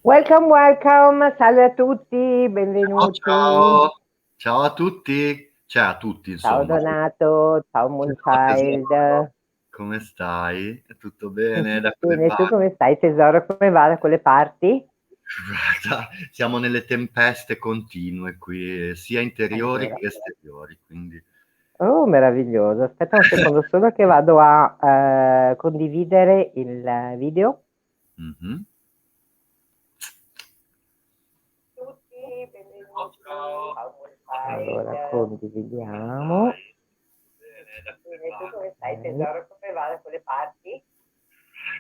Welcome, welcome, salve a tutti, Ciao, benvenuti. ciao. Ciao a tutti, cioè a tutti Ciao insomma. Donato, ciao Ciao tesoro, Moonchild. come stai? Tutto bene da quelle Bene, tu parti? come stai tesoro? Come va da quelle parti? Guarda, siamo nelle tempeste continue qui, sia interiori Allora, che esteriori, quindi oh meraviglioso, aspetta un secondo solo che vado a condividere il video. mh-mh. Tutti, Ciao, benvenuti. ciao. Ciao Moonchild. Allora, condividiamo. Bene da quelle Bene, tu come parti? stai tesoro? Come va da quelle parti?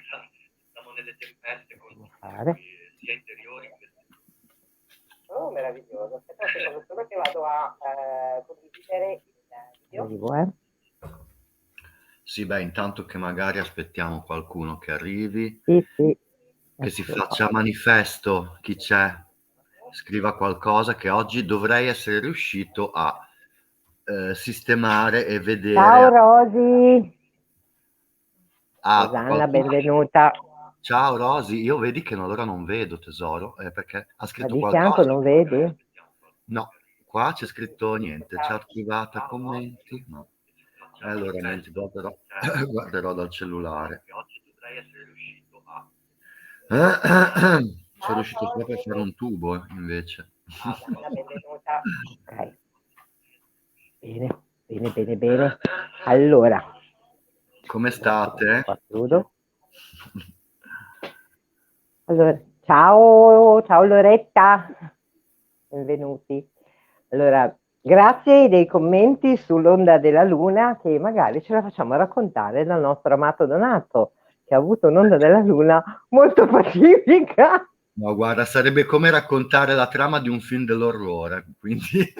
Guarda, siamo nelle tempeste Possiamo continue fare. qui, sia interiori che esteriori. Oh, meraviglioso. Aspetta un secondo solo che vado a condividere il video. Arrivo, eh. Sì, beh, intanto che magari aspettiamo qualcuno che arrivi. Sì, sì, Che si eccolo qua. faccia manifesto, chi c'è, scriva qualcosa che oggi dovrei essere riuscito a sistemare e vedere Ciao Rosy. Rosanna, qualcuno. benvenuta. Ciao Rosy, io vedi che allora non vedo tesoro, perché ha Ma scritto di fianco qualcosa? non vedi? No, qua c'è scritto niente, chat privata, commenti, no. Allora niente, guarderò, guarderò dal cellulare. Sono Ciao riuscito proprio a fare Rosy. un tubo invece. Rosanna, benvenuta. Ok, bene, bene, bene, bene. Allora, Come un attimo che state? qua chiudo. Allora, ciao, ciao Loretta, benvenuti. Allora, grazie dei commenti sull'onda della luna che magari ce la facciamo raccontare dal nostro amato Donato, che ha avuto un'onda della luna molto pacifica. No, guarda, sarebbe come raccontare la trama di un film dell'orrore, quindi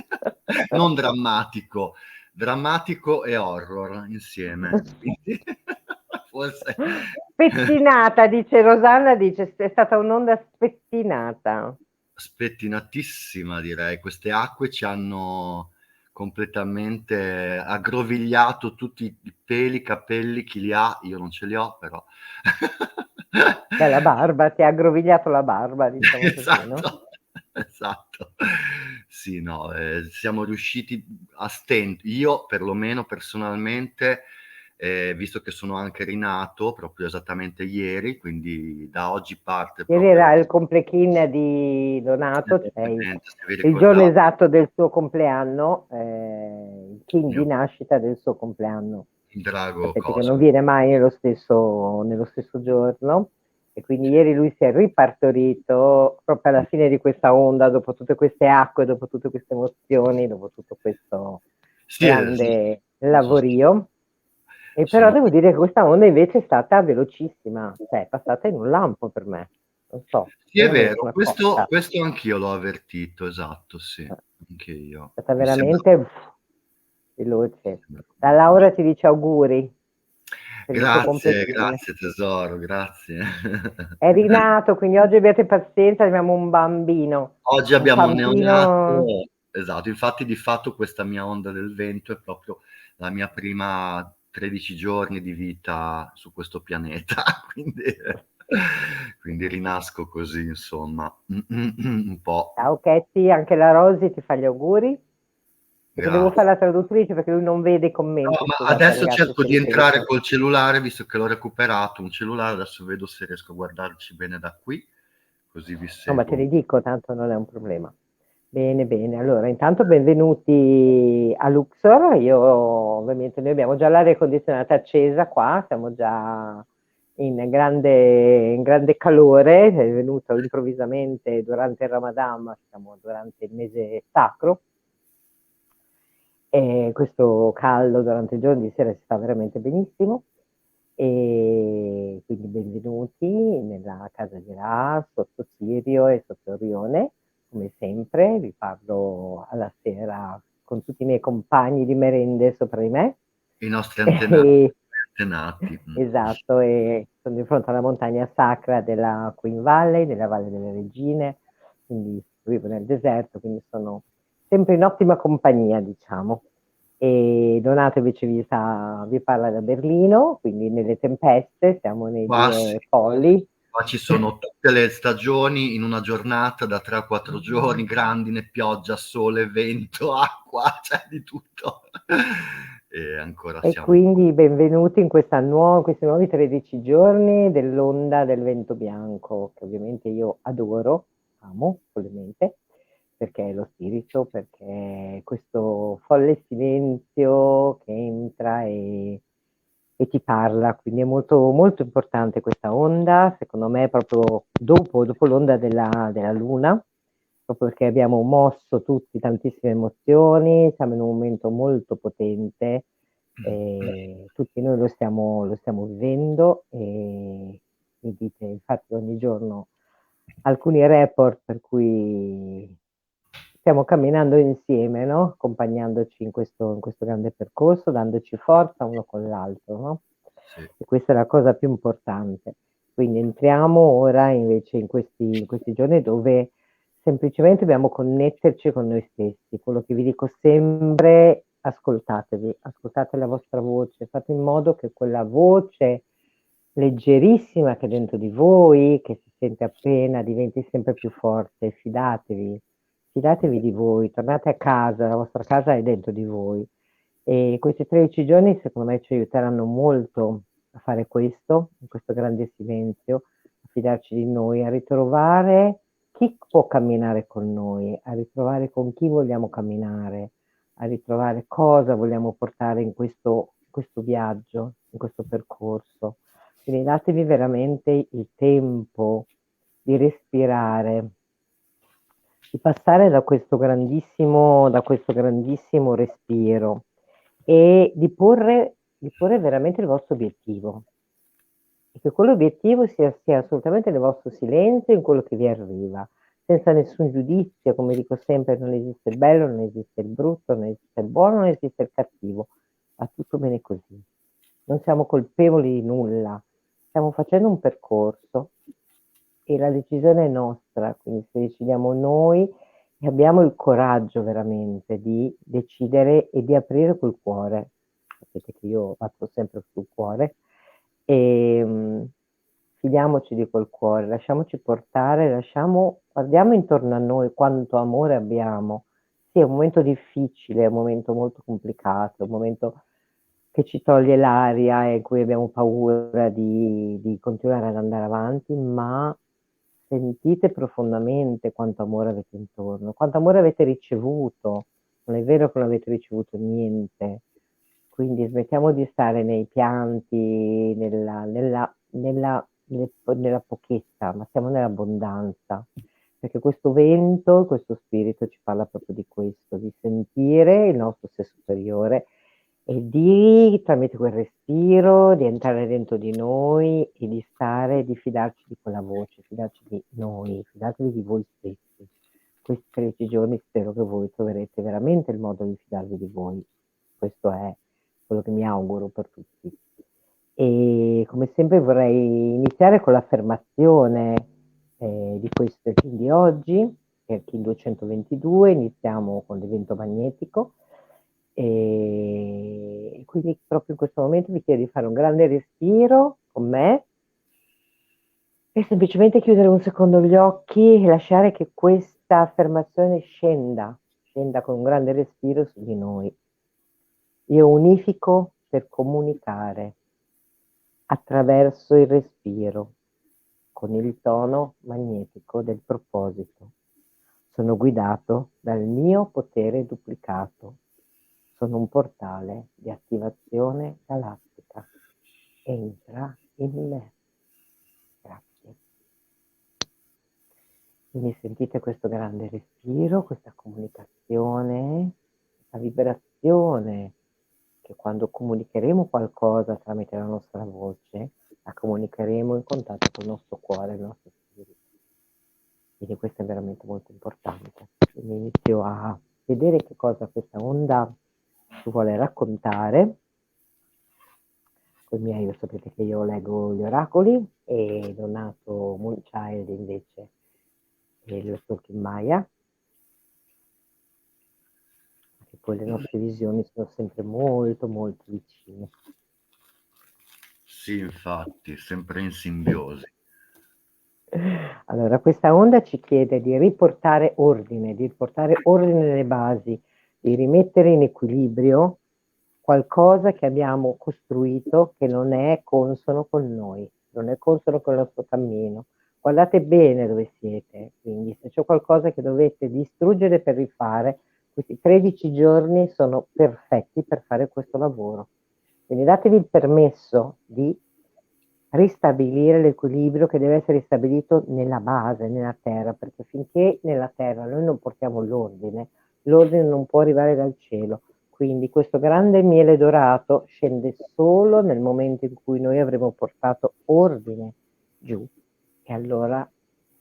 non drammatico, drammatico e horror insieme, quindi forse Spettinata, dice Rosanna, dice, è stata un'onda spettinata. spettinatissima direi. Queste acque ci hanno completamente aggrovigliato tutti i peli, i capelli, chi li ha, io non ce li ho però. Beh, la barba, ti ha aggrovigliato la barba, diciamo così, no? Esatto, esatto. Sì, no, siamo riusciti a io perlomeno personalmente, visto che sono anche rinato proprio esattamente ieri, quindi da oggi parte Ieri proprio era il compleanno di Donato, cioè esattamente, se vi il giorno ricordate esatto del suo compleanno, il king di mio nascita del suo compleanno. drago Sapete che coso. non viene mai nello stesso giorno e quindi ieri lui si è ripartorito proprio alla fine di questa onda, dopo tutte queste acque, dopo tutte queste emozioni, dopo tutto questo Sì, grande son lavorio. E però sono devo dire che questa onda invece è stata velocissima, cioè è passata in un lampo per me. Non so, sì, io è non me ne vero, sono questo accorta. questo anch'io l'ho avvertito, esatto, sì, È anche io. stata Mi sembra veramente veloce. La Laura ti dice auguri per il tuo grazie, compleanno. grazie tesoro, grazie. È rinato, quindi oggi abbiate pazienza, abbiamo un bambino. Oggi Un abbiamo un bambino. neonato, esatto, infatti di fatto questa mia onda del vento è proprio la mia prima 13 giorni di vita su questo pianeta, quindi rinasco così insomma, un po'. Ciao Ketty, anche la Rosy ti fa gli auguri. Perché devo fare Grazie. la traduttrice perché lui non vede i No, commenti. ma Scusate adesso ragazzi cerco se di li entrare seguite. col cellulare, visto che l'ho recuperato un cellulare, adesso vedo se riesco a guardarci bene da qui, così vi No, ma te seguo. li dico, tanto non è un problema. Bene, bene. Allora, intanto benvenuti a Luxor. Io, ovviamente, noi abbiamo già l'aria condizionata accesa qua, siamo già in grande calore. È venuto improvvisamente durante il Ramadan, ma siamo durante il mese sacro. E questo caldo durante il giorno di sera si sta veramente benissimo. E quindi benvenuti nella casa di Ra, sotto Sirio e sotto Orione, come sempre. Vi parlo alla sera con tutti i miei compagni di merende sopra di me. I nostri E, antenati. esatto, e sono di fronte alla montagna sacra della Queen Valley, della Valle delle Regine, quindi vivo nel deserto, quindi sono sempre in ottima compagnia, diciamo. E Donato invece vi parla da Berlino, quindi nelle tempeste, siamo nei Qua sì, due poli. Qua ci sono tutte le stagioni in una giornata da 3 a 4 giorni, grandine, pioggia, sole, vento, acqua, c'è di tutto. E ancora E siamo. quindi benvenuti in questi nuovi 13 giorni dell'onda del vento bianco, che ovviamente io adoro, amo follemente, perché è lo spirito, perché è questo folle silenzio che entra e ti parla, quindi è molto, molto importante questa onda, secondo me proprio dopo l'onda della luna, proprio perché abbiamo mosso tutti tantissime emozioni, siamo in un momento molto potente, tutti noi lo stiamo vivendo e dite, infatti ogni giorno alcuni report per cui stiamo camminando insieme, no? Accompagnandoci in questo grande percorso, dandoci forza uno con l'altro, no? Sì. E questa è la cosa più importante. Quindi entriamo ora invece in questi giorni dove semplicemente dobbiamo connetterci con noi stessi. Quello che vi dico sempre, ascoltatevi, ascoltate la vostra voce, fate in modo che quella voce leggerissima che è dentro di voi, che si sente appena, diventi sempre più forte. Fidatevi di voi, tornate a casa, la vostra casa è dentro di voi. E questi 13 giorni secondo me ci aiuteranno molto a fare questo, in questo grande silenzio, a fidarci di noi, a ritrovare chi può camminare con noi, a ritrovare con chi vogliamo camminare, a ritrovare cosa vogliamo portare in questo viaggio, in questo percorso. Quindi datevi veramente il tempo di respirare, di passare da questo grandissimo respiro e di porre veramente il vostro obiettivo. E che quell'obiettivo sia assolutamente nel vostro silenzio, in quello che vi arriva, senza nessun giudizio, come dico sempre, non esiste il bello, non esiste il brutto, non esiste il buono, non esiste il cattivo, va tutto bene così. Non siamo colpevoli di nulla, stiamo facendo un percorso e la decisione è nostra, quindi se decidiamo noi e abbiamo il coraggio veramente di decidere e di aprire quel cuore, sapete che io batto sempre sul cuore, e fidiamoci di quel cuore, lasciamoci portare, guardiamo intorno a noi quanto amore abbiamo. Sì, è un momento difficile, è un momento molto complicato, è un momento che ci toglie l'aria e in cui abbiamo paura di continuare ad andare avanti, ma sentite profondamente quanto amore avete intorno, quanto amore avete ricevuto. Non è vero che non avete ricevuto niente. Quindi smettiamo di stare nei pianti, nella pochezza, ma siamo nell'abbondanza. Perché questo vento, questo spirito ci parla proprio di questo, di sentire il nostro sé superiore e tramite quel respiro, di entrare dentro di noi e di fidarci di quella voce, fidarci di noi, fidatevi di voi stessi. Questi 13 giorni spero che voi troverete veramente il modo di fidarvi di voi. Questo è quello che mi auguro per tutti. E come sempre vorrei iniziare con l'affermazione di questo Kin di oggi, che è il Kin 222, iniziamo con l'evento magnetico. E quindi proprio in questo momento vi chiedo di fare un grande respiro con me e semplicemente chiudere un secondo gli occhi e lasciare che questa affermazione scenda con un grande respiro su di noi. Io unifico per comunicare attraverso il respiro, con il tono magnetico del proposito. Sono guidato dal mio potere duplicato. Sono un portale di attivazione galattica. Entra in me. Grazie. Quindi sentite questo grande respiro, questa comunicazione, questa vibrazione che quando comunicheremo qualcosa tramite la nostra voce, la comunicheremo in contatto con il nostro cuore, il nostro spirito. Quindi questo è veramente molto importante. Quindi inizio a vedere che cosa questa onda ci vuole raccontare. Con i miei, sapete che io leggo gli oracoli e Donato Moonchild invece lo Talking Maya, che poi le nostre visioni sono sempre molto molto vicine. Sì, infatti, sempre in simbiosi. Allora, questa onda ci chiede di riportare ordine nelle basi, di rimettere in equilibrio qualcosa che abbiamo costruito che non è consono con noi, non è consono col nostro cammino. Guardate bene dove siete, quindi se c'è qualcosa che dovete distruggere per rifare, questi 13 giorni sono perfetti per fare questo lavoro. Quindi datevi il permesso di ristabilire l'equilibrio che deve essere ristabilito nella base, nella terra, perché finché nella terra noi non portiamo l'ordine non può arrivare dal cielo. Quindi questo grande miele dorato scende solo nel momento in cui noi avremo portato ordine giù. E allora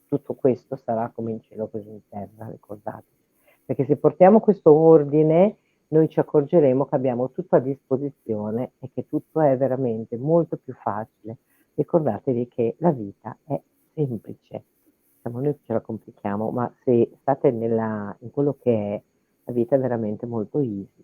tutto questo sarà come in cielo così in terra, ricordate. Perché se portiamo questo ordine, noi ci accorgeremo che abbiamo tutto a disposizione e che tutto è veramente molto più facile. Ricordatevi che la vita è semplice. Siamo noi che ce la complichiamo, ma se state in quello che è, la vita è veramente molto easy.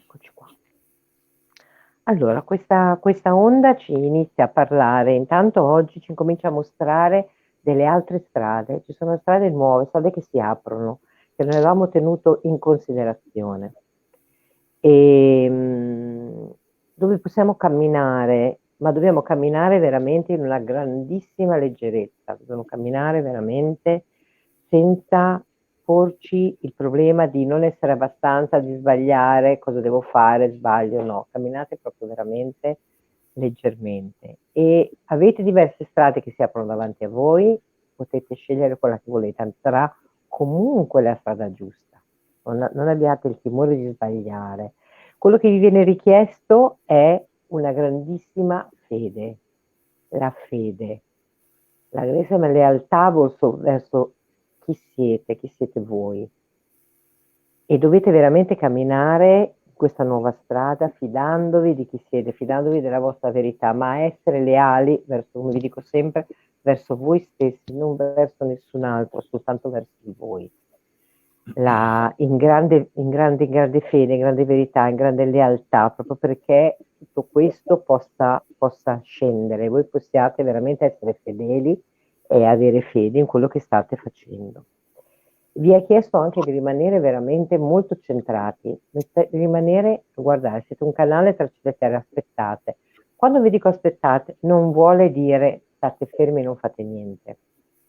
Eccoci qua. Allora, questa onda ci inizia a parlare, intanto oggi ci comincia a mostrare delle altre strade, ci sono strade nuove, strade che si aprono, che non avevamo tenuto in considerazione. E, dove possiamo camminare, ma dobbiamo camminare veramente in una grandissima leggerezza, dobbiamo camminare veramente senza porci il problema di non essere abbastanza, di sbagliare, cosa devo fare, sbaglio, no, camminate proprio veramente leggermente e avete diverse strade che si aprono davanti a voi, potete scegliere quella che volete, andrà comunque la strada giusta, non abbiate il timore di sbagliare. Quello che vi viene richiesto è una grandissima fede, la fede, la grandissima lealtà verso chi siete voi. E dovete veramente camminare questa nuova strada fidandovi di chi siete, fidandovi della vostra verità, ma essere leali verso, come vi dico sempre, verso voi stessi, non verso nessun altro, soltanto verso di voi. In grande fede, in grande verità, in grande lealtà, proprio perché tutto questo possa scendere, voi possiate veramente essere fedeli e avere fede in quello che state facendo. Vi è chiesto anche di rimanere veramente molto centrati, di rimanere, guardate, siete un canale tra cielo e terra, aspettate. Quando vi dico aspettate, non vuole dire state fermi e non fate niente,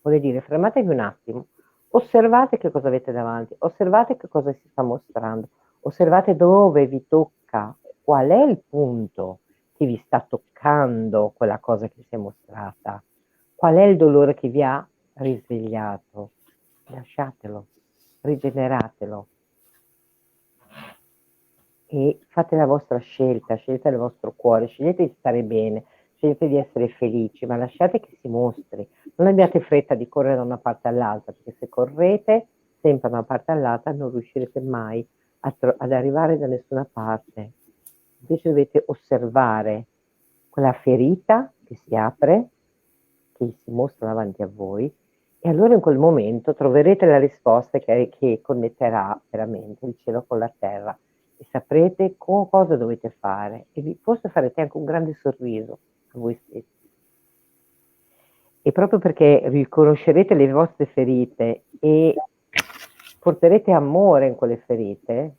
vuole dire fermatevi un attimo, osservate che cosa avete davanti, osservate che cosa si sta mostrando, osservate dove vi tocca, qual è il punto che vi sta toccando quella cosa che si è mostrata, qual è il dolore che vi ha risvegliato. Lasciatelo, rigeneratelo e fate la vostra scelta, scegliete il vostro cuore, scegliete di stare bene, scegliete di essere felici, ma lasciate che si mostri. Non abbiate fretta di correre da una parte all'altra, perché se correte sempre da una parte all'altra non riuscirete mai ad arrivare da nessuna parte. Invece dovete osservare quella ferita che si apre, che si mostra davanti a voi, e allora in quel momento troverete la risposta che connetterà veramente il cielo con la terra e saprete cosa dovete fare e forse farete anche un grande sorriso a voi stessi. E proprio perché riconoscerete le vostre ferite e porterete amore in quelle ferite,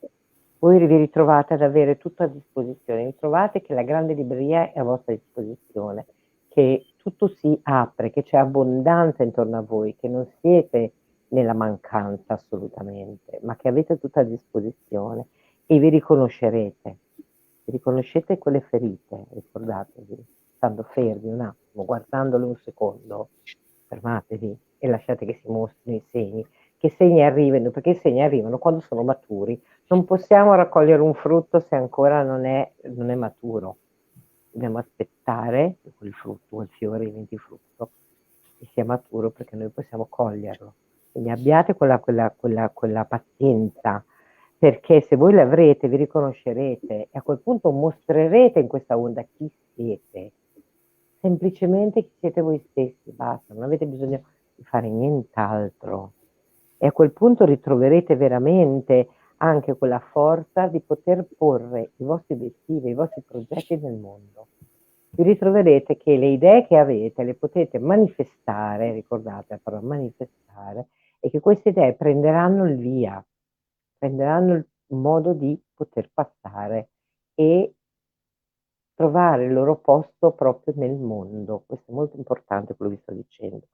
voi vi ritrovate ad avere tutto a disposizione, ritrovate che la grande libreria è a vostra disposizione, che tutto si apre, che c'è abbondanza intorno a voi, che non siete nella mancanza assolutamente, ma che avete tutto a disposizione e vi riconoscete quelle ferite, ricordatevi, stando fermi un attimo, guardandole un secondo, fermatevi e lasciate che si mostrino i segni, che segni arrivino, perché i segni arrivano quando sono maturi. Non possiamo raccogliere un frutto se ancora non è maturo. Dobbiamo aspettare che quel frutto, quel fiore diventi frutto e sia maturo perché noi possiamo coglierlo. Quindi abbiate quella pazienza, perché se voi l'avrete vi riconoscerete e a quel punto mostrerete in questa onda chi siete, semplicemente chi siete voi stessi, basta, non avete bisogno di fare nient'altro e a quel punto ritroverete veramente anche quella forza di poter porre i vostri obiettivi, i vostri progetti nel mondo. Vi ritroverete che le idee che avete le potete manifestare, ricordate la parola manifestare, e che queste idee prenderanno il via, prenderanno il modo di poter passare e trovare il loro posto proprio nel mondo. Questo è molto importante quello che vi sto dicendo.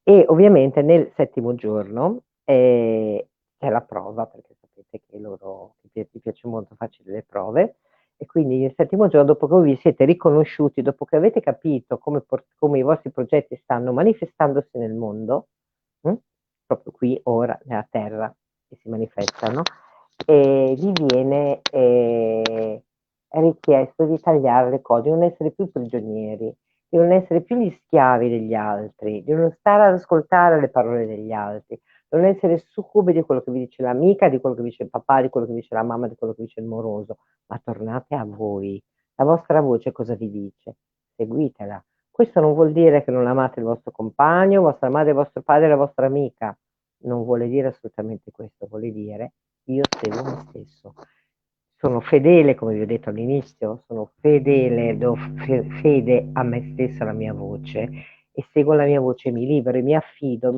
E ovviamente nel settimo giorno c'è la prova, perché sapete che loro ti piace molto farci delle prove, e quindi il settimo giorno, dopo che vi siete riconosciuti, dopo che avete capito come i vostri progetti stanno manifestandosi nel mondo, proprio qui, ora, nella terra, che si manifestano, vi viene richiesto di tagliare le cose, di non essere più prigionieri, di non essere più gli schiavi degli altri, di non stare ad ascoltare le parole degli altri, di non essere succubi di quello che vi dice l'amica, di quello che vi dice il papà, di quello che vi dice la mamma, di quello che vi dice il moroso, ma tornate a voi. La vostra voce cosa vi dice? Seguitela. Questo non vuol dire che non amate il vostro compagno, vostra madre, il vostro padre, la vostra amica. Non vuole dire assolutamente questo, vuole dire io seguo me stesso. Sono fedele, come vi ho detto all'inizio, sono fedele, do fede a me stessa, alla mia voce, e seguo la mia voce, mi libero e mi affido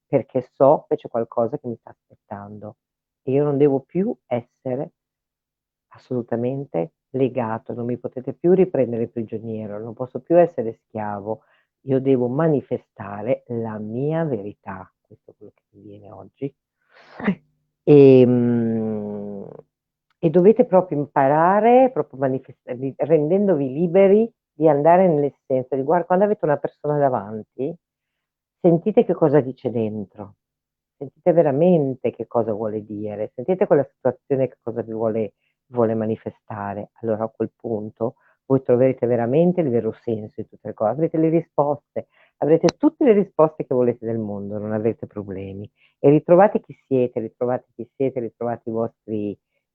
perché so che c'è qualcosa che mi sta aspettando. E io non devo più essere assolutamente legato, non mi potete più riprendere prigioniero, non posso più essere schiavo, io devo manifestare la mia verità, questo è quello che mi viene oggi. Ehm, e dovete proprio imparare, proprio rendendovi liberi di andare nell'essenza, di guarda, quando avete una persona davanti, sentite che cosa dice dentro, sentite veramente che cosa vuole dire, sentite quella situazione che cosa vi vuole manifestare. Allora a quel punto voi troverete veramente il vero senso di tutte le cose, avrete le risposte, avrete tutte le risposte che volete del mondo, non avrete problemi. E ritrovate chi siete, ritrovate i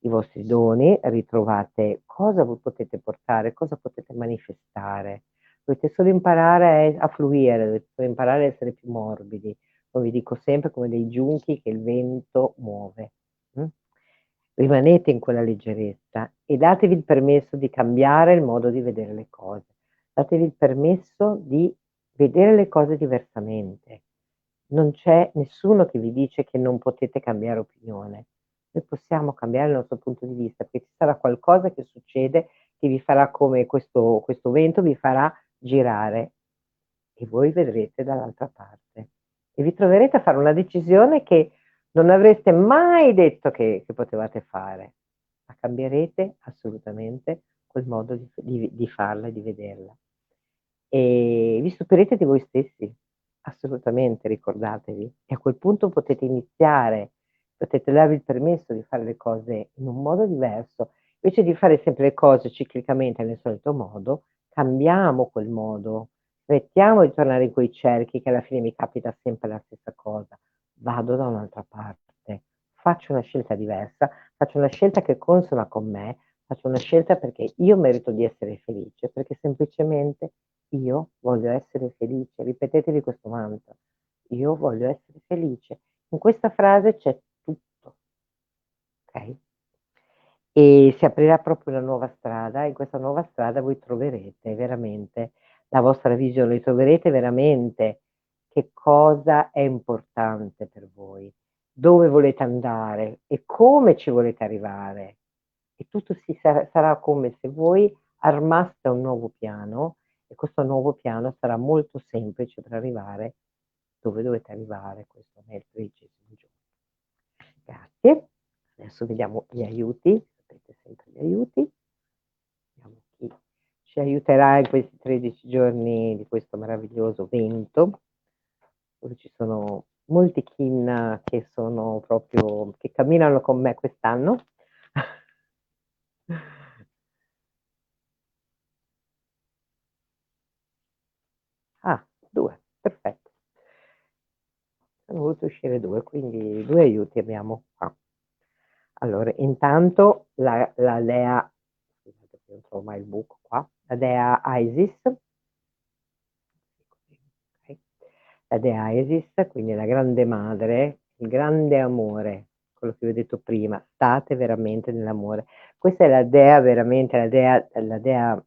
vostri doni, ritrovate cosa voi potete portare, cosa potete manifestare. Dovete solo imparare a fluire, dovete solo imparare a essere più morbidi, come vi dico sempre, come dei giunchi che il vento muove. Mm? Rimanete in quella leggerezza e datevi il permesso di cambiare il modo di vedere le cose. Datevi il permesso di vedere le cose diversamente. Non c'è nessuno che vi dice che non potete cambiare opinione. Noi possiamo cambiare il nostro punto di vista, perché ci sarà qualcosa che succede che vi farà come questo vento vi farà girare e voi vedrete dall'altra parte e vi troverete a fare una decisione che non avreste mai detto che potevate fare, ma cambierete assolutamente quel modo di farla e di vederla. E vi stupirete di voi stessi, assolutamente, ricordatevi. E a quel punto potete iniziare, potete darvi il permesso di fare le cose in un modo diverso, invece di fare sempre le cose ciclicamente nel solito modo, cambiamo quel modo, smettiamo di tornare in quei cerchi che alla fine mi capita sempre la stessa cosa, vado da un'altra parte, faccio una scelta diversa, faccio una scelta che consona con me, faccio una scelta perché io merito di essere felice, perché semplicemente io voglio essere felice. Ripetetevi questo mantra. Io voglio essere felice. In questa frase c'è tutto, ok? E si aprirà proprio una nuova strada, e in questa nuova strada voi troverete veramente la vostra visione, troverete veramente che cosa è importante per voi, dove volete andare e come ci volete arrivare. E tutto sarà come se voi armaste un nuovo piano e questo nuovo piano sarà molto semplice per arrivare dove dovete arrivare, questo è il 13° giorno. Grazie. Adesso vediamo gli aiuti, sapete sempre gli aiuti. Vediamo chi ci aiuterà in questi 13 giorni di questo meraviglioso vento, dove ci sono molti kin che sono proprio che camminano con me quest'anno. Ah, 2, perfetto. Sono voluti uscire 2, quindi 2 aiuti abbiamo qua. Allora, intanto la dea, scusate che non trovo mai il buco qua, la dea Isis, okay, la dea Isis, quindi la grande madre, il grande amore, quello che vi ho detto prima, state veramente nell'amore. Questa è la dea veramente, la dea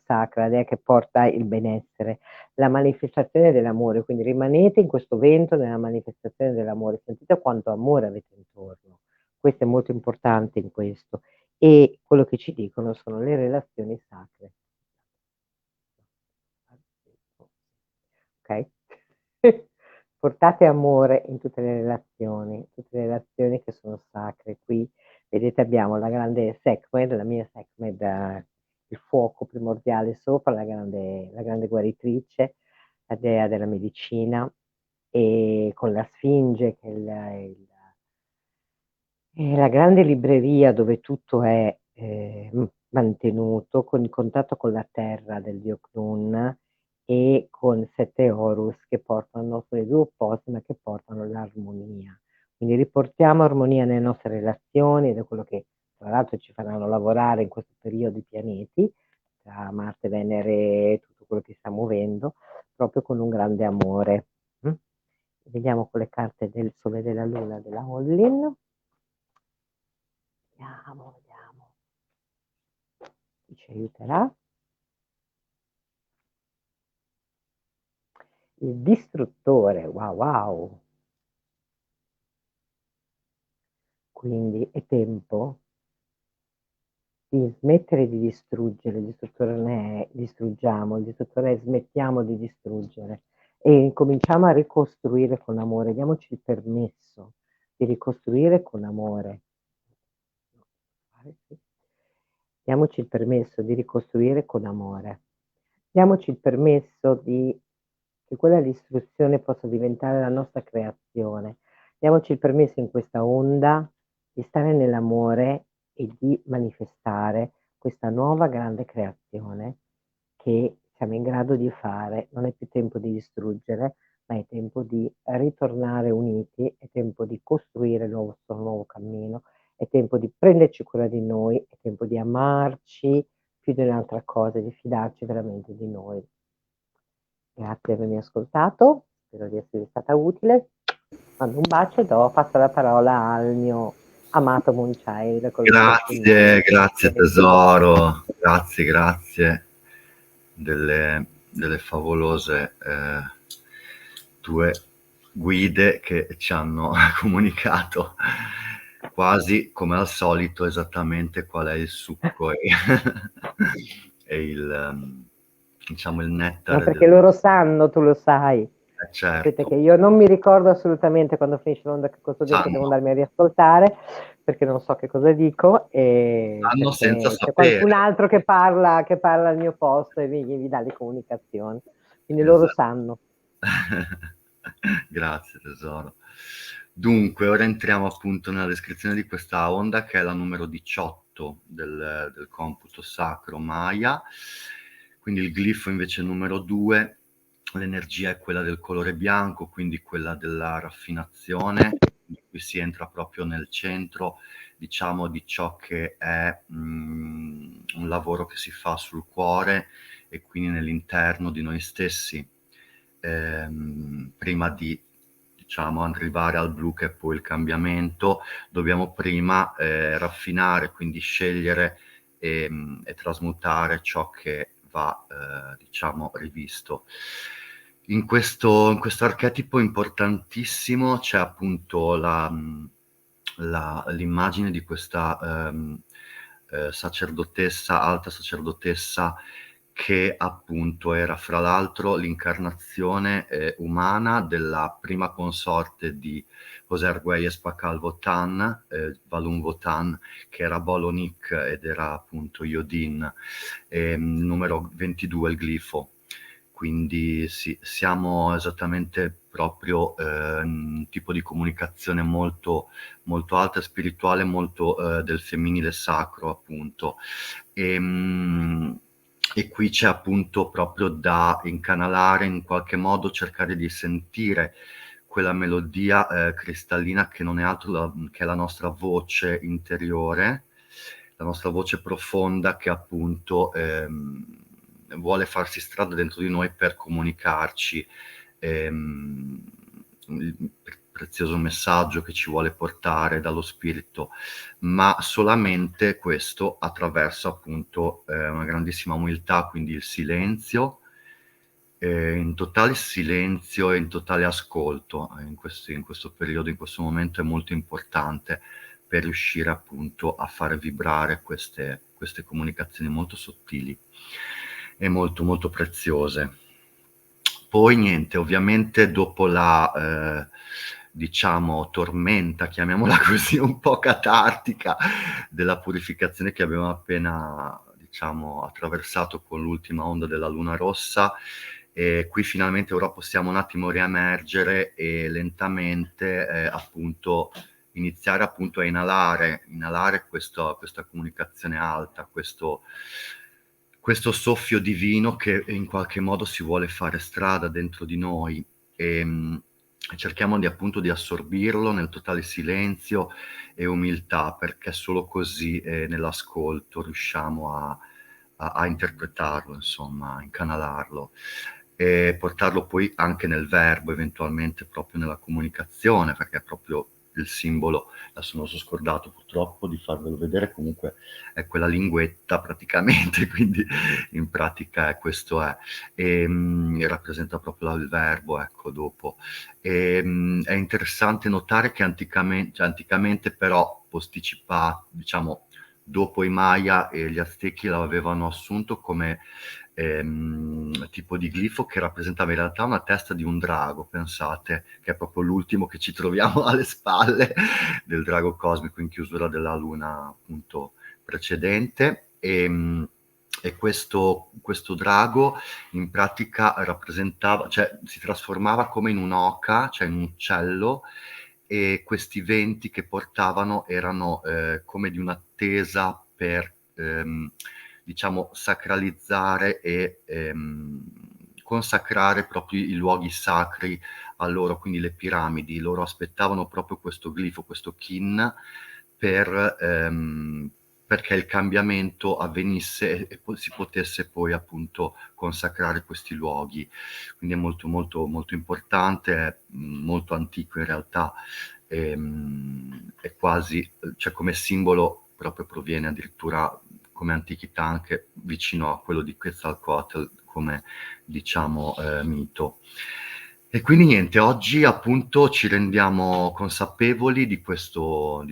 sacra, la dea che porta il benessere, la manifestazione dell'amore, quindi rimanete in questo vento nella manifestazione dell'amore, sentite quanto amore avete intorno. Questo è molto importante in questo. E quello che ci dicono sono le relazioni sacre. Okay? Portate amore in tutte le relazioni che sono sacre. Qui vedete abbiamo la grande Sekhmet, la mia Sekhmet, il fuoco primordiale sopra, la grande guaritrice, la dea della medicina, e con la Sfinge che è la grande libreria dove tutto è, mantenuto, con il contatto con la terra del dio Cthulhu e con 7 Horus che portano, sono i 2 opposti, ma che portano l'armonia. Quindi riportiamo armonia nelle nostre relazioni, ed è quello che tra l'altro ci faranno lavorare in questo periodo i pianeti, tra Marte, Venere e tutto quello che sta muovendo, proprio con un grande amore. Vediamo con le carte del Sole e della Luna della Hollin. Vediamo chi ci aiuterà. Il distruttore, wow, wow. Quindi è tempo di smettere di distruggere. Il distruttore non è distruggiamo, il distruttore è smettiamo di distruggere e incominciamo a ricostruire con amore. Diamoci il permesso di ricostruire con amore. Diamoci il permesso di ricostruire con amore. Diamoci il permesso che quella distruzione possa diventare la nostra creazione. Diamoci il permesso in questa onda di stare nell'amore e di manifestare questa nuova grande creazione che siamo in grado di fare. Non è più tempo di distruggere, ma è tempo di ritornare uniti, è tempo di costruire il nostro nuovo cammino, è tempo di prenderci cura di noi, è tempo di amarci più di un'altra cosa, di fidarci veramente di noi. Grazie di avermi ascoltato, spero di esservi stata utile. Mando un bacio e passo la parola al mio amato Moonchild con le sue Grazie, grazie intuizioni. tesoro, grazie delle favolose tue guide che ci hanno comunicato quasi come al solito esattamente qual è il succo e diciamo il No, nettare perché loro sanno, tu lo sai. Aspetta certo, che io non mi ricordo assolutamente quando finisce l'onda che cosa ho detto, devo sanno, andarmi a riascoltare perché non so che cosa dico, sanno senza perché c'è sapere. qualcun altro che parla al mio posto e mi dà le comunicazioni. Quindi loro Esatto. sanno. Grazie tesoro. Dunque, ora entriamo appunto nella descrizione di questa onda che è la numero 18 del computo sacro Maya. Quindi il glifo invece è il numero 2, l'energia è quella del colore bianco, quindi quella della raffinazione. Qui si entra proprio nel centro, diciamo, di ciò che è un lavoro che si fa sul cuore e quindi nell'interno di noi stessi, prima di, diciamo, arrivare al blu che è poi il cambiamento, dobbiamo prima raffinare, quindi scegliere e trasmutare ciò che va, diciamo, rivisto. In questo archetipo importantissimo c'è appunto l'immagine di questa sacerdotessa, alta sacerdotessa, che appunto era fra l'altro l'incarnazione umana della prima consorte di José Argüelles Pakal Votan, Valun Votan, che era Bolonik ed era appunto Yodin, numero 22 il glifo. Quindi sì, siamo esattamente proprio un tipo di comunicazione molto, molto alta, spirituale, molto del femminile sacro appunto. E qui c'è appunto proprio da incanalare, in qualche modo cercare di sentire quella melodia cristallina che non è altro che la nostra voce interiore, la nostra voce profonda che appunto vuole farsi strada dentro di noi per comunicarci il prezioso messaggio che ci vuole portare dallo spirito, ma solamente questo attraverso appunto una grandissima umiltà, quindi il silenzio, in totale silenzio e in totale ascolto in questo periodo, in questo momento è molto importante per riuscire appunto a fare vibrare queste comunicazioni molto sottili e molto, molto preziose. Poi niente, ovviamente dopo la diciamo tormenta, chiamiamola così, un po' catartica della purificazione che abbiamo appena, diciamo, attraversato con l'ultima onda della luna rossa, qui finalmente ora possiamo un attimo riemergere e lentamente, appunto iniziare appunto a inalare questa comunicazione alta, questo soffio divino che in qualche modo si vuole fare strada dentro di noi, cerchiamo appunto di assorbirlo nel totale silenzio e umiltà, perché solo così, nell'ascolto riusciamo a interpretarlo, insomma, a incanalarlo e portarlo poi anche nel verbo, eventualmente proprio nella comunicazione, perché è proprio il simbolo, adesso me lo son scordato purtroppo di farvelo vedere, comunque è quella linguetta praticamente, quindi in pratica questo è. Rappresenta proprio il verbo, ecco, dopo. È interessante notare che anticamente però diciamo dopo i Maya e gli Aztechi lo avevano assunto come tipo di glifo che rappresentava in realtà una testa di un drago, pensate, che è proprio l'ultimo che ci troviamo alle spalle del drago cosmico in chiusura della luna appunto precedente. E questo drago in pratica rappresentava, cioè si trasformava come in un'oca, cioè in un uccello, e questi venti che portavano erano come di un'attesa per diciamo sacralizzare e consacrare proprio i luoghi sacri a loro, quindi le piramidi. Loro aspettavano proprio questo glifo, questo kin perché il cambiamento avvenisse e poi si potesse poi appunto consacrare questi luoghi. Quindi è molto, molto, molto importante, è molto antico in realtà, è quasi, cioè come simbolo proprio proviene addirittura come antichità anche vicino a quello di Quetzalcoatl come diciamo mito. E quindi niente, oggi appunto ci rendiamo consapevoli di questo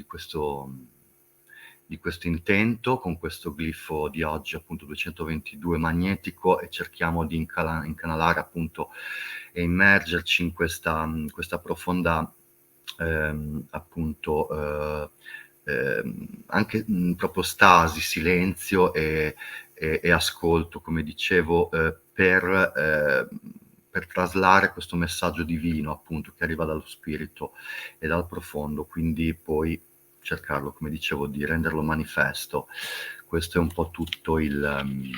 intento con questo glifo di oggi appunto 222 magnetico, e cerchiamo di incanalare appunto e immergerci in questa profonda appunto anche proprio stasi, silenzio e ascolto, come dicevo, per traslare questo messaggio divino appunto che arriva dallo spirito e dal profondo, quindi poi cercarlo, come dicevo, di renderlo manifesto. Questo è un po' tutto il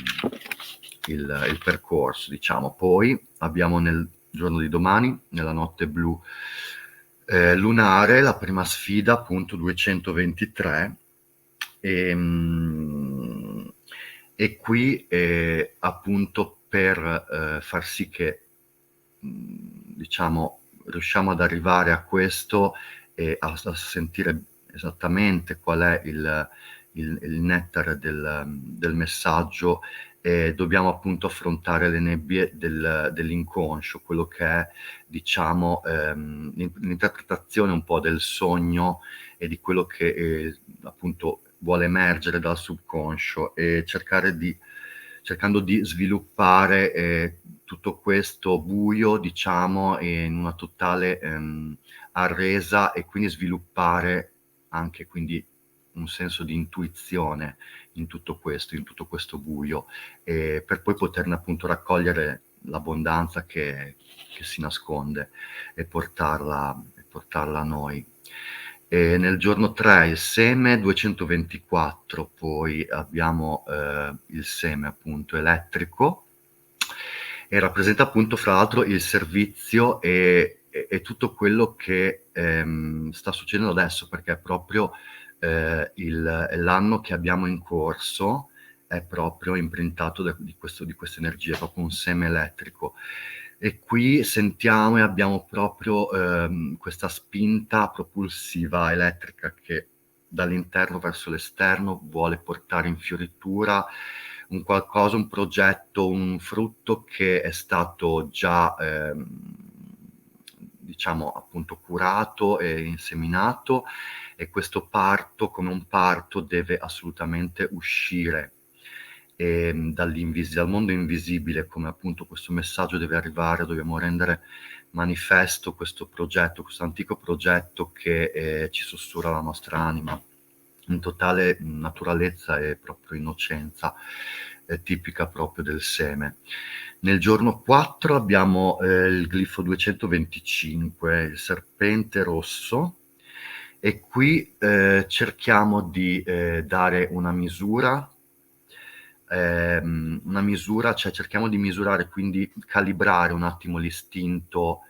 percorso, diciamo. Poi abbiamo nel giorno di domani, nella notte blu lunare, la prima sfida appunto 223, e qui appunto per far sì che diciamo riusciamo ad arrivare a questo e a sentire esattamente qual è il nettare del messaggio, dobbiamo appunto affrontare le nebbie dell'inconscio, quello che è diciamo l'interpretazione un po' del sogno e di quello che appunto vuole emergere dal subconscio, e cercando di sviluppare tutto questo buio, diciamo, in una totale arresa, e quindi sviluppare anche quindi un senso di intuizione in tutto questo buio, per poi poterne appunto raccogliere l'abbondanza che si nasconde e portarla a noi. E nel giorno 3 il seme 224, poi abbiamo il seme appunto elettrico, e rappresenta appunto fra l'altro il servizio e è tutto quello che sta succedendo adesso, perché è proprio l'anno che abbiamo in corso è proprio imprintato di questa energia, è proprio un seme elettrico. E qui sentiamo e abbiamo proprio questa spinta propulsiva elettrica che dall'interno verso l'esterno vuole portare in fioritura un qualcosa, un progetto, un frutto che è stato già diciamo appunto curato e inseminato, e questo parto, come un parto, deve assolutamente uscire dal mondo invisibile, come appunto questo messaggio deve arrivare, dobbiamo rendere manifesto questo progetto, questo antico progetto che ci sussurra la nostra anima in totale naturalezza e proprio innocenza, tipica proprio del seme. Nel giorno 4 abbiamo il glifo 225, il serpente rosso, e qui cerchiamo di dare una misura, cioè cerchiamo di misurare, quindi calibrare un attimo l'istinto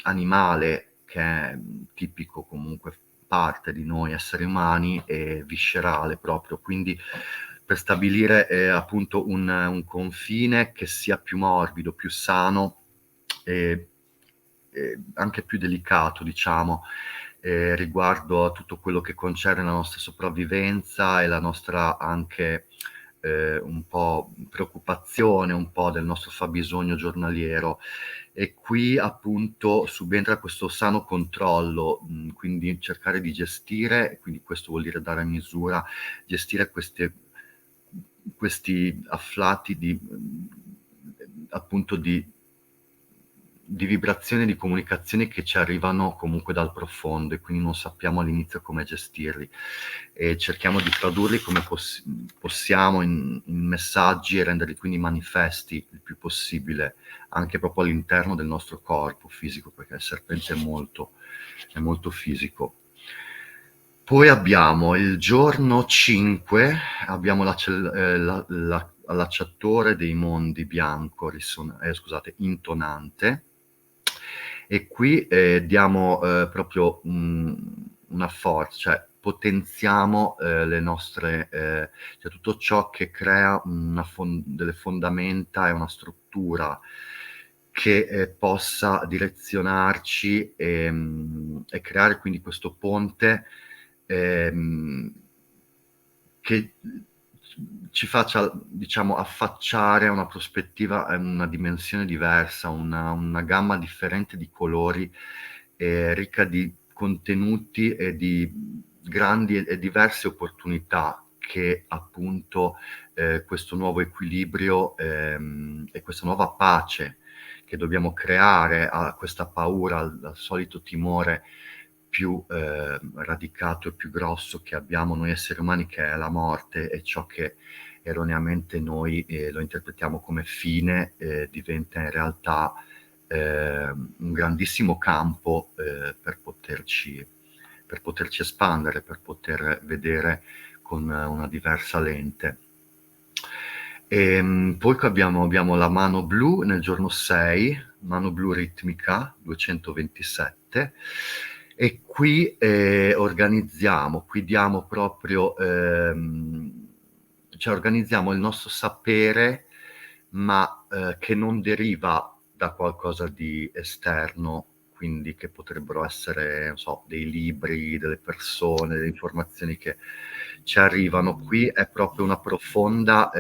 animale, che è tipico comunque parte di noi esseri umani, e viscerale proprio, quindi per stabilire appunto un confine che sia più morbido, più sano e anche più delicato, diciamo, riguardo a tutto quello che concerne la nostra sopravvivenza e la nostra anche un po' preoccupazione, un po' del nostro fabbisogno giornaliero. E qui appunto subentra questo sano controllo, quindi cercare di gestire, quindi questo vuol dire dare misura, gestire questi afflati di appunto di vibrazioni, di comunicazioni che ci arrivano comunque dal profondo, e quindi non sappiamo all'inizio come gestirli, e cerchiamo di tradurli come possiamo in messaggi, e renderli quindi manifesti il più possibile anche proprio all'interno del nostro corpo fisico, perché il serpente è molto fisico. Poi abbiamo il giorno 5, abbiamo l'allacciatore dei mondi bianco, intonante, e qui diamo proprio una forza, cioè potenziamo le nostre, cioè tutto ciò che crea delle fondamenta e una struttura che possa direzionarci e creare quindi questo ponte che ci faccia, diciamo, affacciare a una prospettiva, a una dimensione diversa, una gamma differente di colori, ricca di contenuti e di grandi e diverse opportunità che appunto questo nuovo equilibrio e questa nuova pace che dobbiamo creare a questa paura, al solito timore più radicato e più grosso che abbiamo noi esseri umani, che è la morte, e ciò che erroneamente noi lo interpretiamo come fine, diventa in realtà un grandissimo campo per poterci espandere, per poter vedere con una diversa lente. Poi abbiamo la mano blu nel giorno 6, mano blu ritmica 227, e qui organizziamo, qui diamo proprio, cioè organizziamo il nostro sapere, ma che non deriva da qualcosa di esterno, quindi che potrebbero essere, non so, dei libri, delle persone, delle informazioni che ci arrivano. Qui è proprio una profonda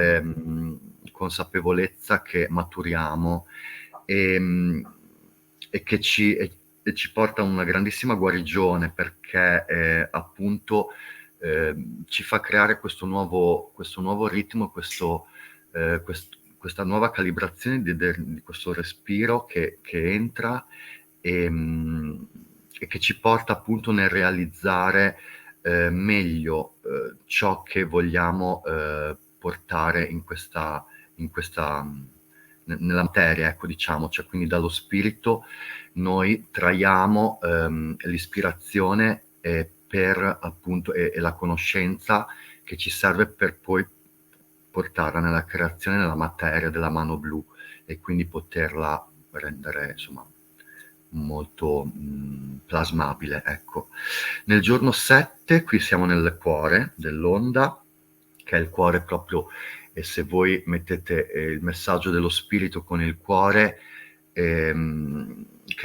consapevolezza che maturiamo, e che ci porta a una grandissima guarigione, perché appunto ci fa creare questo nuovo ritmo, questa nuova calibrazione di questo respiro che entra e che ci porta appunto nel realizzare meglio ciò che vogliamo portare nella materia, ecco, diciamo, cioè quindi dallo spirito noi traiamo l'ispirazione per appunto e la conoscenza che ci serve per poi portarla nella creazione, nella materia della mano blu, e quindi poterla rendere, insomma, molto plasmabile, ecco. Nel giorno 7 qui siamo nel cuore dell'onda, che è il cuore proprio, e se voi mettete il messaggio dello spirito con il cuore, che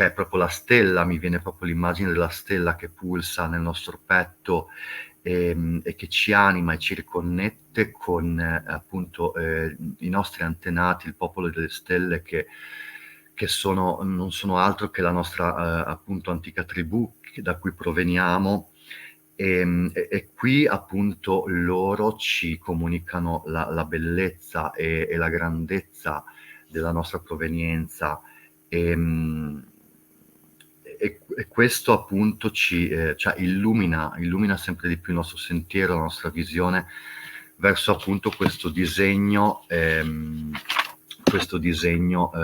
è proprio la stella, mi viene proprio l'immagine della stella che pulsa nel nostro petto, e che ci anima e ci riconnette con appunto i nostri antenati, il popolo delle stelle che non sono altro che la nostra appunto antica tribù da cui proveniamo, e qui appunto loro ci comunicano la bellezza e la grandezza della nostra provenienza, e questo appunto cioè illumina sempre di più il nostro sentiero, la nostra visione verso appunto questo disegno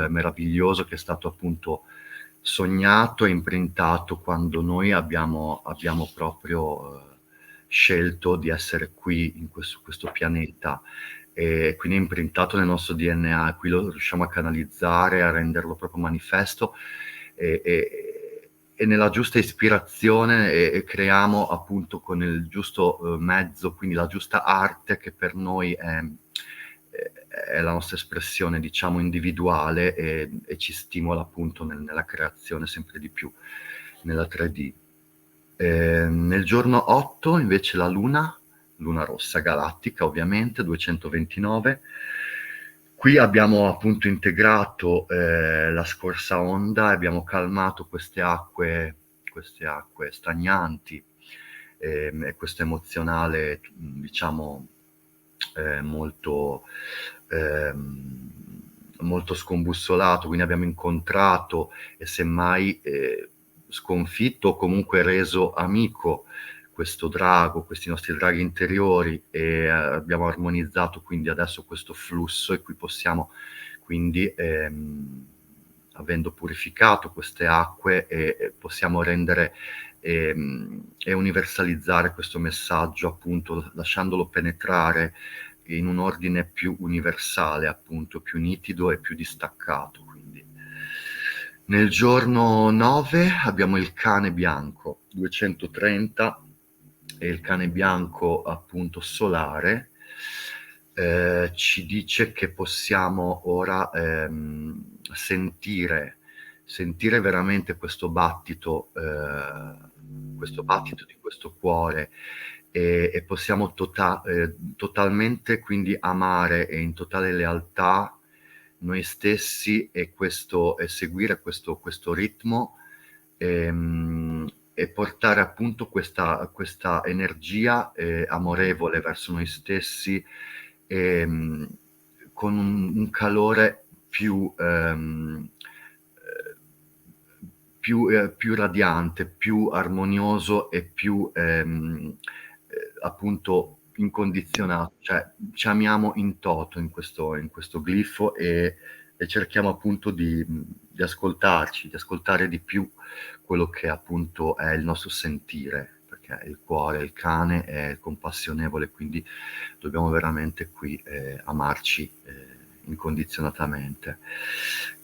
meraviglioso che è stato appunto sognato e imprintato quando noi abbiamo proprio scelto di essere qui in questo pianeta, e quindi è imprintato nel nostro DNA, qui lo riusciamo a canalizzare, a renderlo proprio manifesto, e nella giusta ispirazione, e creiamo appunto con il giusto mezzo, quindi la giusta arte che per noi è la nostra espressione, diciamo, individuale, e ci stimola appunto nella creazione sempre di più, nella 3D. Nel giorno 8 invece la luna rossa galattica, ovviamente, 229. Qui abbiamo appunto integrato la scorsa onda, abbiamo calmato queste acque stagnanti, e questo emozionale, diciamo, molto molto scombussolato, quindi abbiamo incontrato e semmai sconfitto o comunque reso amico questo drago, questi nostri draghi interiori, e abbiamo armonizzato quindi adesso questo flusso, e qui possiamo quindi, avendo purificato queste acque, possiamo rendere e universalizzare questo messaggio, appunto lasciandolo penetrare in un ordine più universale, appunto più nitido e più distaccato. Quindi nel giorno 9 abbiamo il cane bianco 230, e il cane bianco appunto solare ci dice che possiamo ora sentire veramente questo battito di questo cuore, e possiamo totalmente quindi amare, e in totale lealtà, noi stessi, e seguire questo ritmo, e portare appunto questa energia amorevole verso noi stessi, ehm, con un calore più radiante, più armonioso, e più appunto incondizionato, cioè ci amiamo in toto in questo glifo, e cerchiamo appunto di ascoltarci, di ascoltare di più quello che appunto è il nostro sentire, perché il cuore, il cane è compassionevole, quindi dobbiamo veramente qui amarci incondizionatamente.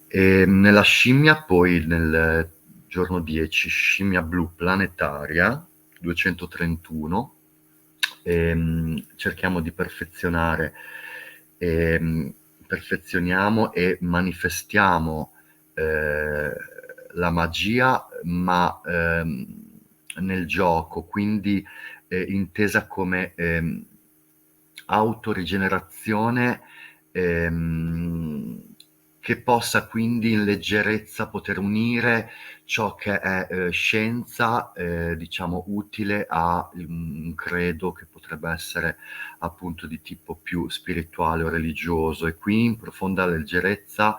E nella scimmia poi, nel giorno 10, scimmia blu planetaria 231, cerchiamo di perfezioniamo e manifestiamo la magia, ma nel gioco, quindi intesa come autorigenerazione, che possa quindi in leggerezza poter unire ciò che è scienza, diciamo utile a un credo che potrebbe essere appunto di tipo più spirituale o religioso, e qui in profonda leggerezza,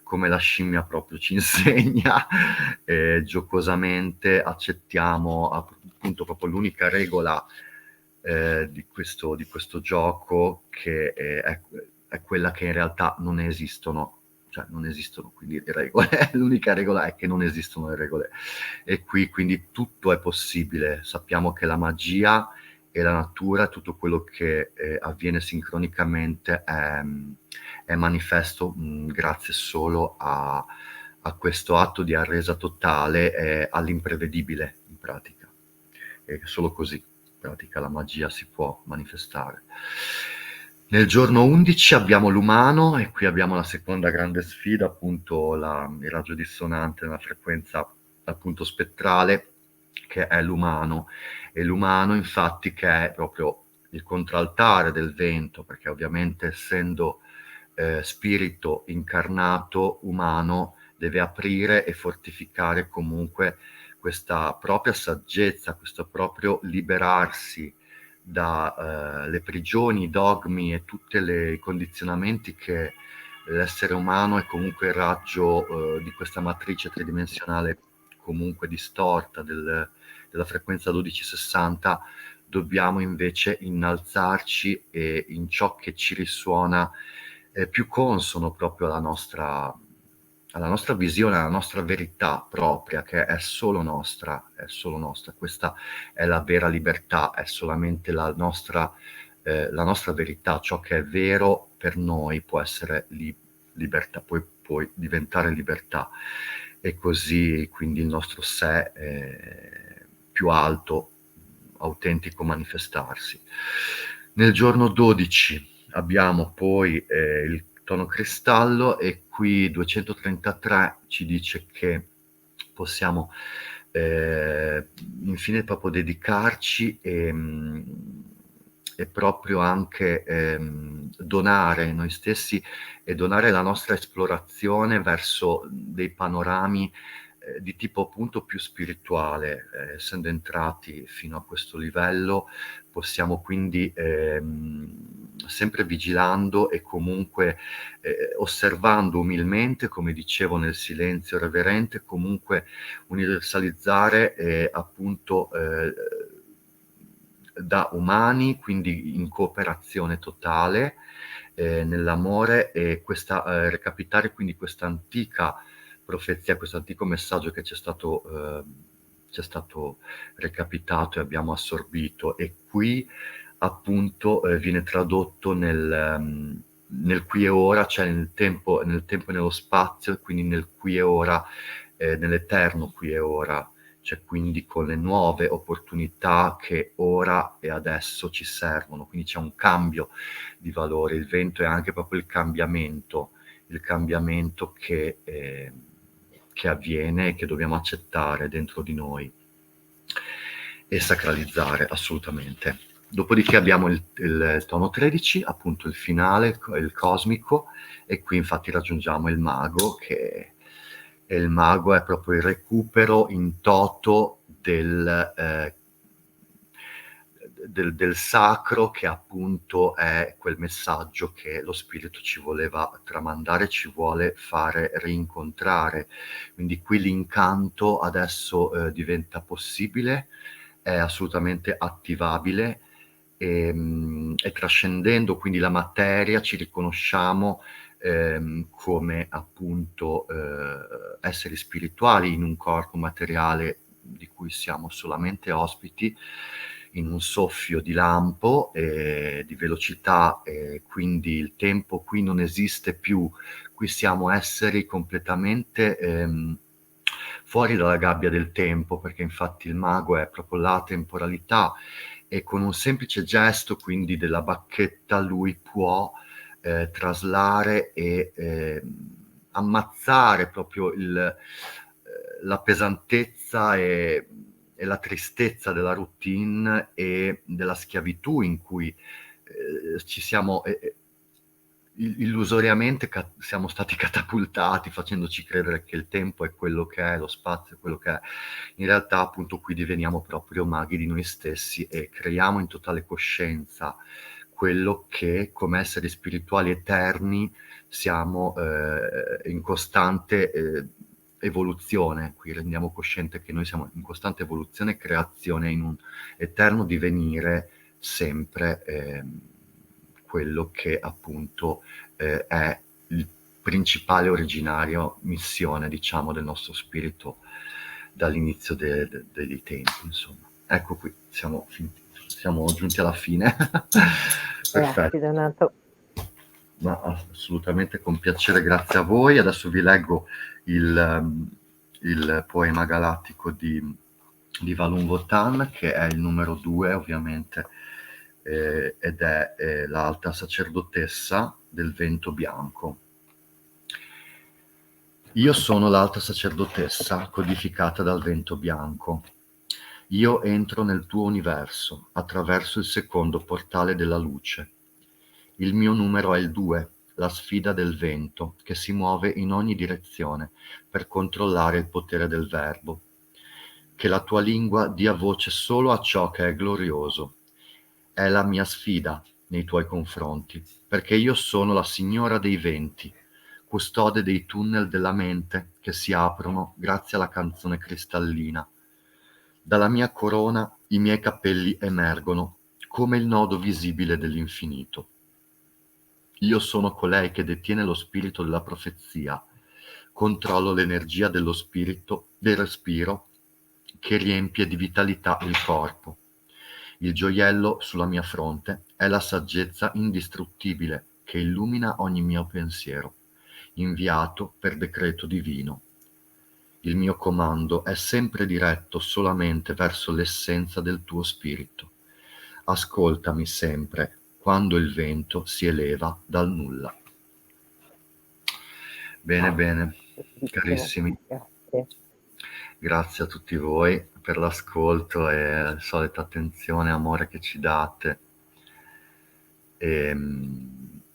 come la scimmia proprio ci insegna, giocosamente accettiamo appunto proprio l'unica regola di questo gioco, che è quella che in realtà non esistono, cioè non esistono quindi le regole, l'unica regola è che non esistono le regole, e qui quindi tutto è possibile. Sappiamo che la magia e la natura, tutto quello che avviene sincronicamente è manifesto grazie solo a questo atto di arresa totale, all'imprevedibile in pratica. E solo così in pratica la magia si può manifestare. Nel giorno 11 abbiamo l'umano, e qui abbiamo la seconda grande sfida, appunto il raggio dissonante nella frequenza appunto spettrale, che è l'umano. E l'umano infatti che è proprio il contraltare del vento, perché ovviamente essendo spirito incarnato umano deve aprire e fortificare comunque questa propria saggezza, questo proprio liberarsi da le prigioni, i dogmi e tutti i condizionamenti che l'essere umano è comunque il raggio di questa matrice tridimensionale comunque distorta della frequenza 1260. Dobbiamo invece innalzarci e in ciò che ci risuona più consono proprio alla nostra visione, alla nostra verità propria, che è solo nostra, è solo nostra. Questa è la vera libertà, è solamente la nostra verità. Ciò che è vero per noi può essere libertà, può diventare libertà, e così quindi il nostro sé più alto, autentico manifestarsi. Nel giorno 12 abbiamo poi il tono cristallo, e qui 233 ci dice che possiamo infine proprio dedicarci e proprio anche donare noi stessi e donare la nostra esplorazione verso dei panorami di tipo appunto più spirituale. Essendo entrati fino a questo livello possiamo quindi sempre vigilando e comunque osservando umilmente, come dicevo nel silenzio reverente, comunque universalizzare appunto da umani, quindi in cooperazione totale nell'amore, e questa recapitare quindi questa antica profezia, questo antico messaggio che ci è stato recapitato e abbiamo assorbito, e qui appunto viene tradotto nel qui e ora, cioè nel tempo e nello spazio, quindi nel qui e ora, nell'eterno qui e ora, cioè quindi con le nuove opportunità che ora e adesso ci servono. Quindi c'è un cambio di valore, il vento è anche proprio il cambiamento che avviene e che dobbiamo accettare dentro di noi e sacralizzare assolutamente. Dopodiché abbiamo il tono 13, appunto il finale, il cosmico, e qui infatti raggiungiamo il mago, e il mago è proprio il recupero in toto del sacro, che appunto è quel messaggio che lo spirito ci voleva tramandare, ci vuole fare rincontrare. Quindi qui l'incanto adesso diventa possibile, è assolutamente attivabile, e trascendendo quindi la materia ci riconosciamo come appunto esseri spirituali in un corpo materiale di cui siamo solamente ospiti, in un soffio di lampo di velocità, quindi il tempo qui non esiste più, qui siamo esseri completamente fuori dalla gabbia del tempo, perché infatti il mago è proprio la temporalità, e con un semplice gesto quindi della bacchetta lui può traslare e ammazzare proprio la pesantezza e la tristezza della routine e della schiavitù in cui ci siamo illusoriamente siamo stati catapultati, facendoci credere che il tempo è quello che è, lo spazio è quello che è. In realtà appunto qui diveniamo proprio maghi di noi stessi e creiamo in totale coscienza quello che come esseri spirituali eterni siamo in costante evoluzione. Qui rendiamo cosciente che noi siamo in costante evoluzione e creazione, in un eterno divenire sempre quello che appunto è il principale originario missione, diciamo, del nostro spirito dall'inizio dei tempi, insomma. Ecco qui, siamo giunti alla fine. Grazie Perfetto. Donato. Ma assolutamente con piacere, grazie a voi. Adesso vi leggo il poema galattico di Valun Votan, che è il numero 2 ovviamente, ed è l'alta sacerdotessa del vento bianco. Io sono l'alta sacerdotessa codificata dal vento bianco. Io entro nel tuo universo attraverso il secondo portale della luce. Il mio numero è il 2, la sfida del vento che si muove in ogni direzione per controllare il potere del verbo. Che la tua lingua dia voce solo a ciò che è glorioso. È la mia sfida nei tuoi confronti, perché io sono la signora dei venti, custode dei tunnel della mente che si aprono grazie alla canzone cristallina. Dalla mia corona i miei capelli emergono come il nodo visibile dell'infinito. Io sono colei che detiene lo spirito della profezia, controllo l'energia dello spirito, del respiro, che riempie di vitalità il corpo. Il gioiello sulla mia fronte è la saggezza indistruttibile che illumina ogni mio pensiero, inviato per decreto divino. Il mio comando è sempre diretto solamente verso l'essenza del tuo spirito. Ascoltami sempre quando il vento si eleva dal nulla. Bene, bene, carissimi. Grazie. Grazie a tutti voi per l'ascolto e la solita attenzione e amore che ci date. E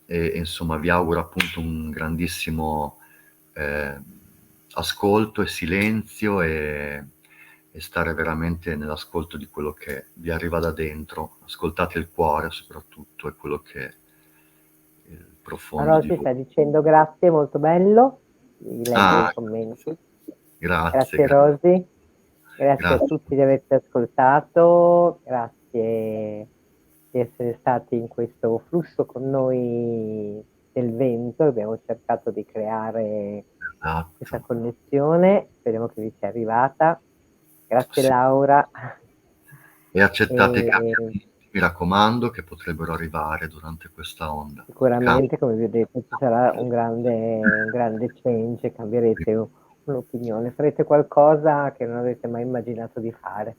insomma vi auguro appunto un grandissimo ascolto e silenzio e stare veramente nell'ascolto di quello che vi arriva da dentro. Ascoltate il cuore soprattutto, è quello che è il profondo di Rosy voi. sta dicendo grazie, molto bello. Vi leggo i commenti. Grazie Rosy. Grazie a tutti di averci ascoltato, grazie di essere stati in questo flusso con noi del vento. Abbiamo cercato di creare questa connessione, speriamo che vi sia arrivata. Grazie sì. Laura. E accettate i cambiamenti, mi raccomando, che potrebbero arrivare durante questa onda. Sicuramente, come vi ho detto, ci sarà un grande change, cambierete un'opinione, farete qualcosa che non avete mai immaginato di fare.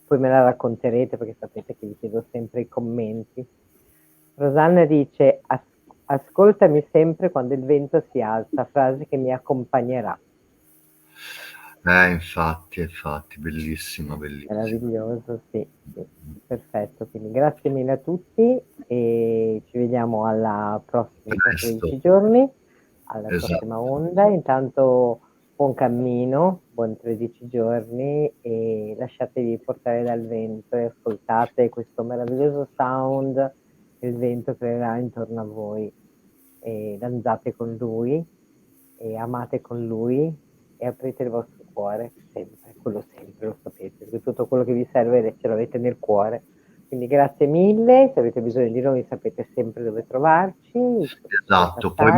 Poi me la racconterete perché sapete che vi chiedo sempre i commenti. Rosanna dice: ascoltami sempre quando il vento si alza, frase che mi accompagnerà. Infatti, bellissimo. Meraviglioso, sì, perfetto. Quindi grazie mille a tutti e ci vediamo alla prossima, tra 13 giorni, alla prossima onda. Intanto buon cammino, buon 13 giorni e lasciatevi portare dal vento e ascoltate questo meraviglioso sound che il vento creerà intorno a voi e danzate con lui e amate con lui e aprite il vostro cuore sempre, quello sempre, lo sapete, perché tutto quello che vi serve ce l'avete nel cuore. Quindi grazie mille, se avete bisogno di noi sapete sempre dove trovarci. Esatto, poi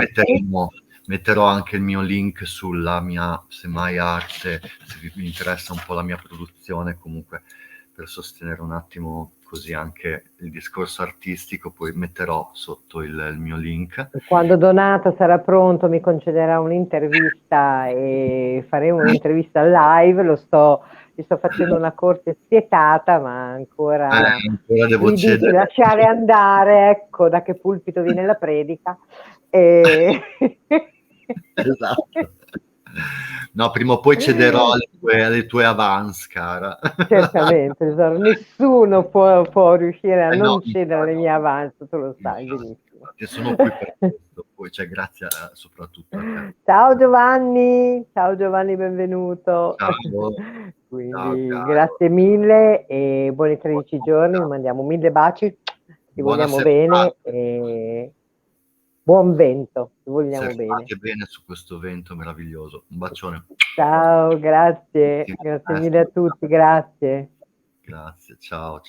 metterò anche il mio link sulla mia semmai arte, se vi interessa un po' la mia produzione, comunque per sostenere un attimo così anche il discorso artistico, poi metterò sotto il mio link. E quando Donato sarà pronto mi concederà un'intervista e faremo un'intervista live, gli sto facendo una corte spietata, ma ancora devo gli dici lasciare andare, ecco da che pulpito viene la predica. Esatto. No, prima o poi cederò alle tue avance, cara. Certamente, tesoro. Nessuno può riuscire a non cedere alle mie avance, tu lo sai benissimo. Sono qui per questo, poi grazie soprattutto a te. Ciao Giovanni, benvenuto. Ciao. Quindi Ciao, grazie mille e buoni 13 giorni, vi mandiamo 1000 baci, ti vogliamo bene e buon vento, ti vogliamo bene. Bene su questo vento meraviglioso. Un bacione. Ciao, grazie mille a tutti, grazie. Grazie, ciao.